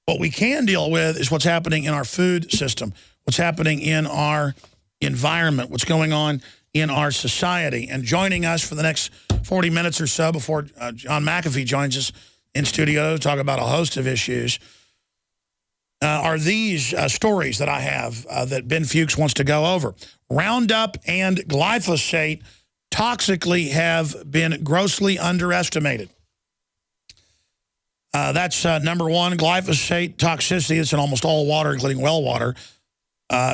What we can deal with is what's happening in our food system, what's happening in our environment, what's going on in our society. And joining us for the next 40 minutes or so before John McAfee joins us in studio to talk about a host of issues are these stories that I have that Ben Fuchs wants to go over. Roundup and glyphosate toxically have been grossly underestimated. That's number one, glyphosate toxicity. It's in almost all water, including well water,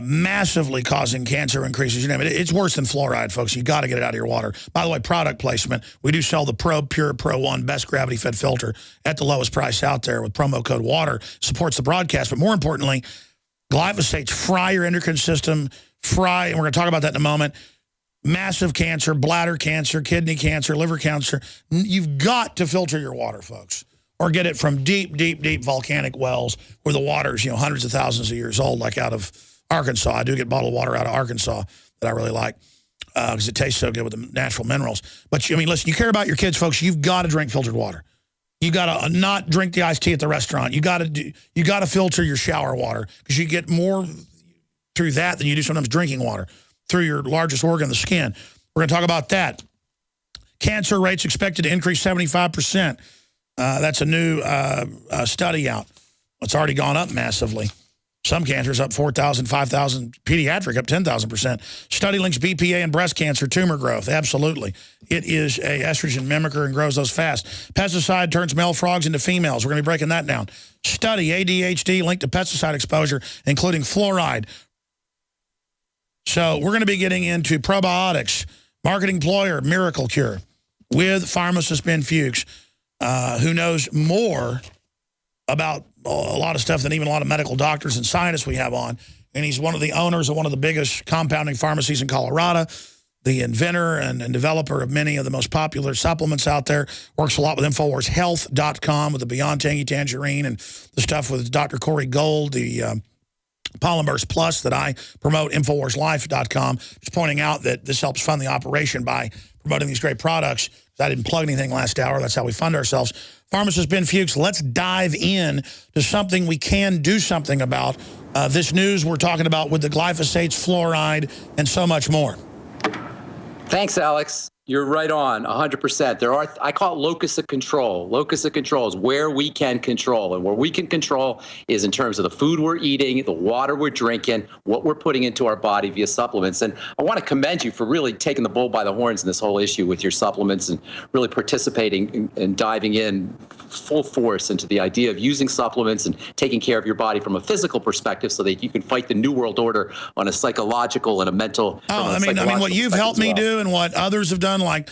massively causing cancer increases. You name it. It's worse than fluoride, folks. You got to get it out of your water. By the way, product placement. We do sell the Probe Pure Pro 1 best gravity-fed filter at the lowest price out there with promo code WATER. Supports the broadcast. But more importantly, glyphosates fry your endocrine system, and we're going to talk about that in a moment. Massive cancer, bladder cancer, kidney cancer, liver cancer. You've got to filter your water, folks. Or get it from deep, deep, deep volcanic wells where the water's, hundreds of thousands of years old, like out of Arkansas. I do get bottled water out of Arkansas that I really like because it tastes so good with the natural minerals. But, listen, you care about your kids, folks, you've got to drink filtered water. You got to not drink the iced tea at the restaurant. You got to filter your shower water because you get more through that than you do sometimes drinking water through your largest organ, the skin. We're going to talk about that. Cancer rates expected to increase 75%. That's a new study out. It's already gone up massively. Some cancers up 4,000, 5,000. Pediatric up 10,000%. Study links BPA and breast cancer tumor growth. Absolutely. It is a estrogen mimicker and grows those fast. Pesticide turns male frogs into females. We're going to be breaking that down. Study ADHD linked to pesticide exposure, including fluoride. So we're going to be getting into probiotics, marketing ploy or miracle cure with pharmacist Ben Fuchs, who knows more about a lot of stuff than even a lot of medical doctors and scientists we have on. And he's one of the owners of one of the biggest compounding pharmacies in Colorado, the inventor and developer of many of the most popular supplements out there. Works a lot with InfoWarsHealth.com with the Beyond Tangy Tangerine and the stuff with Dr. Corey Gold, the Polymers Plus that I promote, InfoWarsLife.com. Just pointing out that this helps fund the operation by promoting these great products. I didn't plug anything last hour. That's how we fund ourselves. Pharmacist Ben Fuchs, let's dive in to something we can do something about. This news we're talking about with the glyphosates, fluoride, and so much more. Thanks, Alex. You're right on, 100%. I call it locus of control. Locus of control is where we can control. And where we can control is in terms of the food we're eating, the water we're drinking, what we're putting into our body via supplements. And I want to commend you for really taking the bull by the horns in this whole issue with your supplements and really participating and diving in full force into the idea of using supplements and taking care of your body from a physical perspective so that you can fight the New World Order on a psychological and a mental. I mean, what you've helped me do and what others have done, like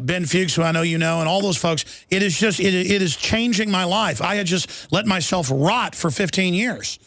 Ben Fuchs, who I know you know, and all those folks, it is changing my life. I had just let myself rot for 15 years.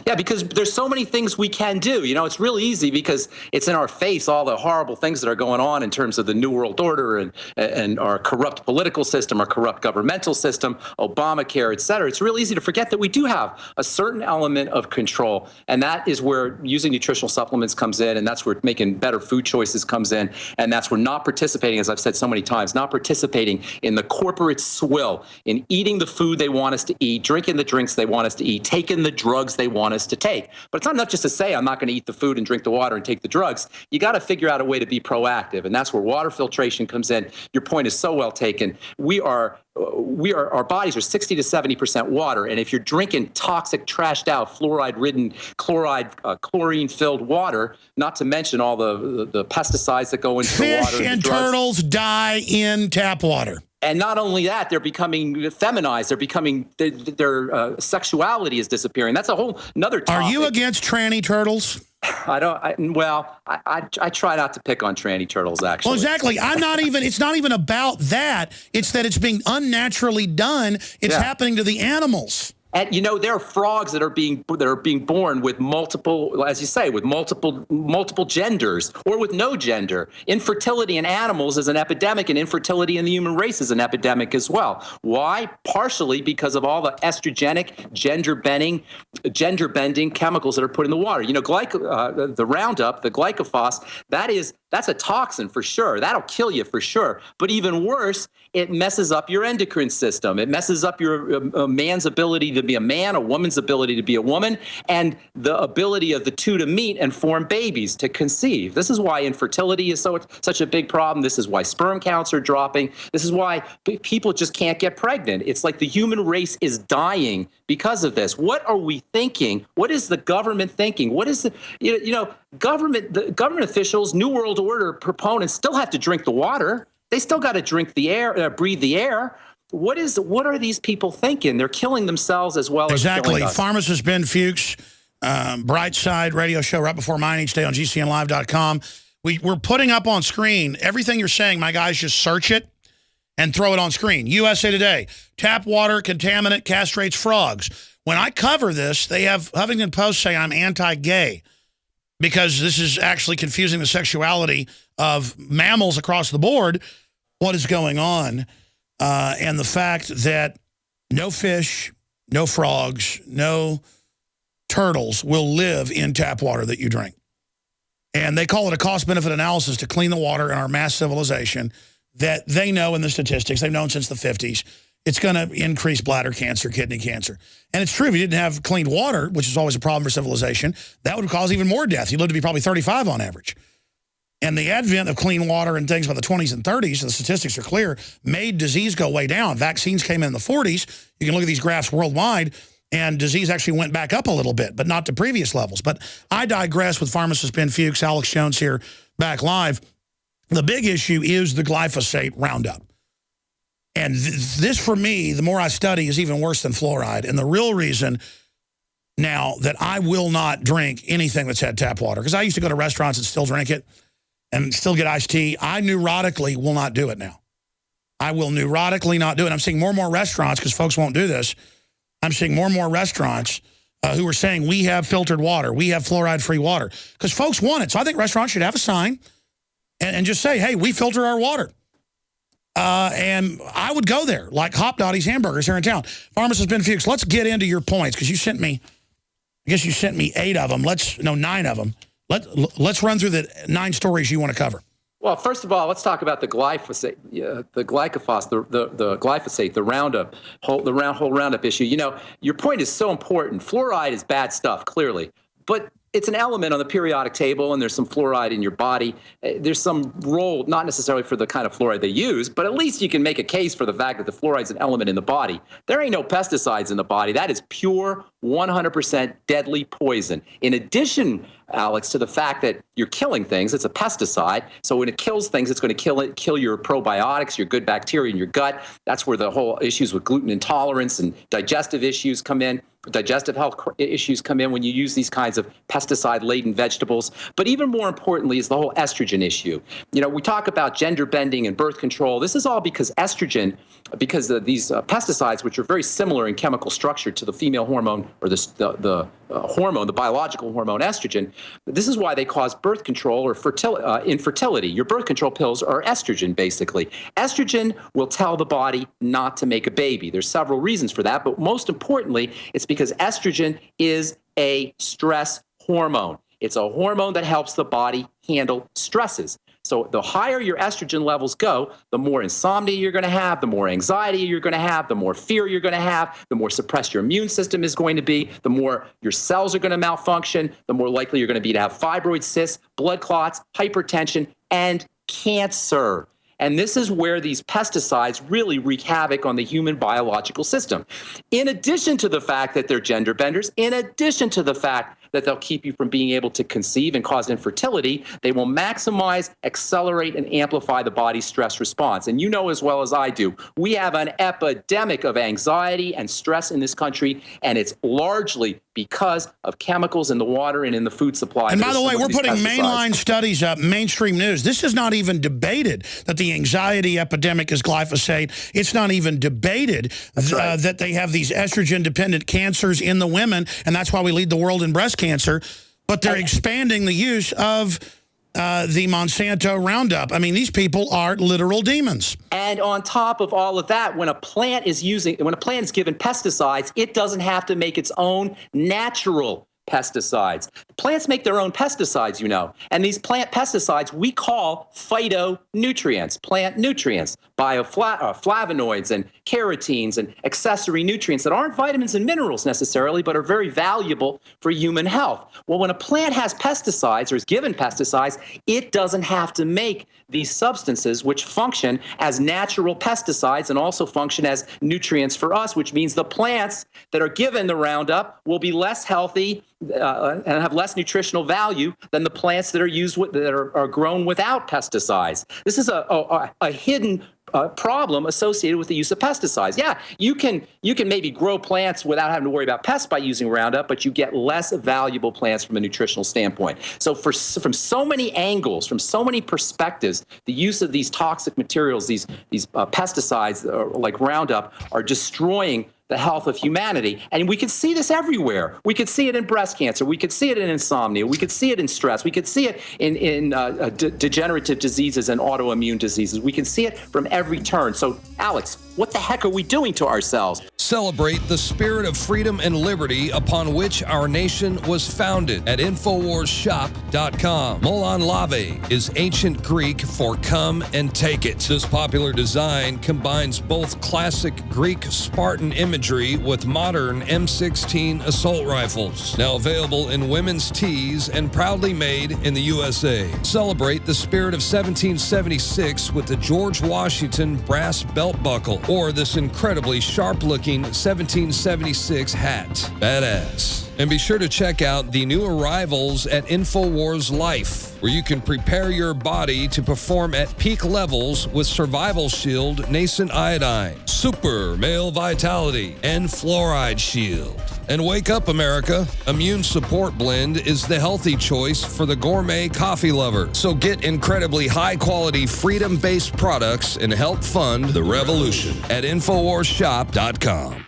Yeah, because there's so many things we can do. It's really easy because it's in our face, all the horrible things that are going on in terms of the New World Order and our corrupt political system, our corrupt governmental system, Obamacare, et cetera. It's really easy to forget that we do have a certain element of control. And that is where using nutritional supplements comes in. And that's where making better food choices comes in. And that's where not participating, as I've said so many times, not participating in the corporate swill, in eating the food they want us to eat, drinking the drinks they want us to eat, taking the drugs they want us to take. But it's not enough just to say, I'm not going to eat the food and drink the water and take the drugs. You got to figure out a way to be proactive. And that's where water filtration comes in. Your point is so well taken. Our bodies are 60 to 70% water. And if you're drinking toxic, trashed out, fluoride-ridden, chlorine-filled water, not to mention all the pesticides that go into the water. Fish and turtles die in tap water. And not only that, they're becoming feminized. They're becoming, their sexuality is disappearing. That's a whole another topic. Are you against tranny turtles? I try not to pick on tranny turtles, actually. Well, exactly. It's not even about that. It's that it's being unnaturally done. It's happening to the animals. And there are frogs that are being born with multiple, as you say, with multiple genders or with no gender. Infertility in animals is an epidemic, and infertility in the human race is an epidemic as well. Why? Partially because of all the estrogenic, gender bending chemicals that are put in the water. The Roundup, the glyphosate, that is That's a toxin for sure. That'll kill you for sure. But even worse, it messes up your endocrine system. It messes up your a man's ability to be a man, a woman's ability to be a woman, and the ability of the two to meet and form babies, to conceive. This is why infertility is such a big problem. This is why sperm counts are dropping. This is why people just can't get pregnant. It's like the human race is dying because of this. What are we thinking? What is the government thinking? What is the, the government officials, New World Order proponents still have to drink the water. They still got to drink the air, breathe the air. What are these people thinking? They're killing themselves as well as killing us. Pharmacist Ben Fuchs, Bright Side radio show right before mine each day on GCNlive.com. We're putting up on screen everything you're saying. My guys just search it and throw it on screen. USA Today, tap water contaminant castrates frogs. When I cover this, they have Huffington Post say I'm anti-gay because this is actually confusing the sexuality of mammals across the board. What is going on? And the fact that no fish, no frogs, no turtles will live in tap water that you drink. And they call it a cost-benefit analysis to clean the water in our mass civilization that they know in the statistics, they've known since the 50s, it's going to increase bladder cancer, kidney cancer. And it's true, if you didn't have clean water, which is always a problem for civilization, that would cause even more death. You'd live to be probably 35 on average. And the advent of clean water and things by the 20s and 30s, the statistics are clear, made disease go way down. Vaccines came in the 40s. You can look at these graphs worldwide, and disease actually went back up a little bit, but not to previous levels. But I digress with pharmacist Ben Fuchs, Alex Jones here, back live. The big issue is the glyphosate Roundup. And this, for me, the more I study, is even worse than fluoride. And the real reason now that I will not drink anything that's had tap water, because I used to go to restaurants and still drink it and still get iced tea, I neurotically will not do it now. I will neurotically not do it. I'm seeing more and more restaurants, because folks won't do this, I'm seeing more and more restaurants who are saying, we have filtered water, we have fluoride-free water, because folks want it. So I think restaurants should have a sign and just say, hey, we filter our water. And I would go there, like Hop Dottie's Hamburgers here in town. Pharmacist Ben Fuchs, let's get into your points, because you sent me, I guess you sent me 8 of them. 9 of them. Let's run through the 9 stories you want to cover. Well, first of all, let's talk about the glyphosate, the glyphosate, the Roundup, whole Roundup issue. You know, your point is so important. Fluoride is bad stuff, clearly, but it's an element on the periodic table, and there's some fluoride in your body. There's some role, not necessarily for the kind of fluoride they use, but at least you can make a case for the fact that the fluoride is an element in the body. There ain't no pesticides in the body. That is pure, 100% deadly poison. In addition, Alex, to the fact that you're killing things, it's a pesticide. So when it kills things, it's going to kill your probiotics, your good bacteria in your gut. That's where the whole issues with gluten intolerance and digestive issues come in. Digestive health issues come in when you use these kinds of pesticide-laden vegetables. But even more importantly is the whole estrogen issue. You know, we talk about gender bending and birth control. This is all because estrogen, because of these pesticides, which are very similar in chemical structure to the female hormone, or the hormone, the biological hormone estrogen. This is why they cause birth control or infertility. Your birth control pills are estrogen, basically. Estrogen will tell the body not to make a baby. There's several reasons for that, but most importantly, it's because estrogen is a stress hormone. It's a hormone that helps the body handle stresses. So the higher your estrogen levels go, the more insomnia you're going to have, the more anxiety you're going to have, the more fear you're going to have, the more suppressed your immune system is going to be, the more your cells are going to malfunction, the more likely you're going to be to have fibroid cysts, blood clots, hypertension, and cancer. And this is where these pesticides really wreak havoc on the human biological system. In addition to the fact that they're gender benders, in addition to the fact that they'll keep you from being able to conceive and cause infertility, they will maximize, accelerate, and amplify the body's stress response. And you know as well as I do, we have an epidemic of anxiety and stress in this country, and it's largely because of chemicals in the water and in the food supply. And by the way, we're putting mainline studies up, mainstream news. This is not even debated that the anxiety epidemic is glyphosate. It's not even debated that they have these estrogen-dependent cancers in the women, and that's why we lead the world in breast cancer. But they're expanding the use of the Monsanto Roundup. I mean, these people are literal demons. And on top of all of that, when a plant is given pesticides, it doesn't have to make its own natural pesticides. Plants make their own pesticides, you know, and these plant pesticides we call phytonutrients, plant nutrients, flavonoids and carotenes and accessory nutrients that aren't vitamins and minerals necessarily, but are very valuable for human health. Well, when a plant has pesticides or is given pesticides, it doesn't have to make these substances which function as natural pesticides and also function as nutrients for us, which means the plants that are given the Roundup will be less healthy and have less nutritional value than the plants that are used that are grown without pesticides. This is a hidden problem associated with the use of pesticides. Yeah, you can maybe grow plants without having to worry about pests by using Roundup, but you get less valuable plants from a nutritional standpoint. So from so many angles, from so many perspectives, the use of these toxic materials, these pesticides like Roundup, are destroying the health of humanity. And we could see this everywhere. We could see it in breast cancer. We could see it in insomnia. We could see it in stress. We could see it in degenerative diseases and autoimmune diseases. We can see it from every turn. So, Alex, what the heck are we doing to ourselves? Celebrate the spirit of freedom and liberty upon which our nation was founded at InfoWarsShop.com. Molon Lave is ancient Greek for come and take it. This popular design combines both classic Greek Spartan imagery with modern M16 assault rifles. Now available in women's tees and proudly made in the USA. Celebrate the spirit of 1776 with the George Washington brass belt buckle or this incredibly sharp-looking 1776 hat. Badass. And be sure to check out the new arrivals at InfoWars Life, where you can prepare your body to perform at peak levels with Survival Shield Nascent Iodine, Super Male Vitality, and Fluoride Shield. And wake up, America. Immune Support Blend is the healthy choice for the gourmet coffee lover. So get incredibly high-quality, freedom-based products and help fund the revolution at InfoWarsShop.com.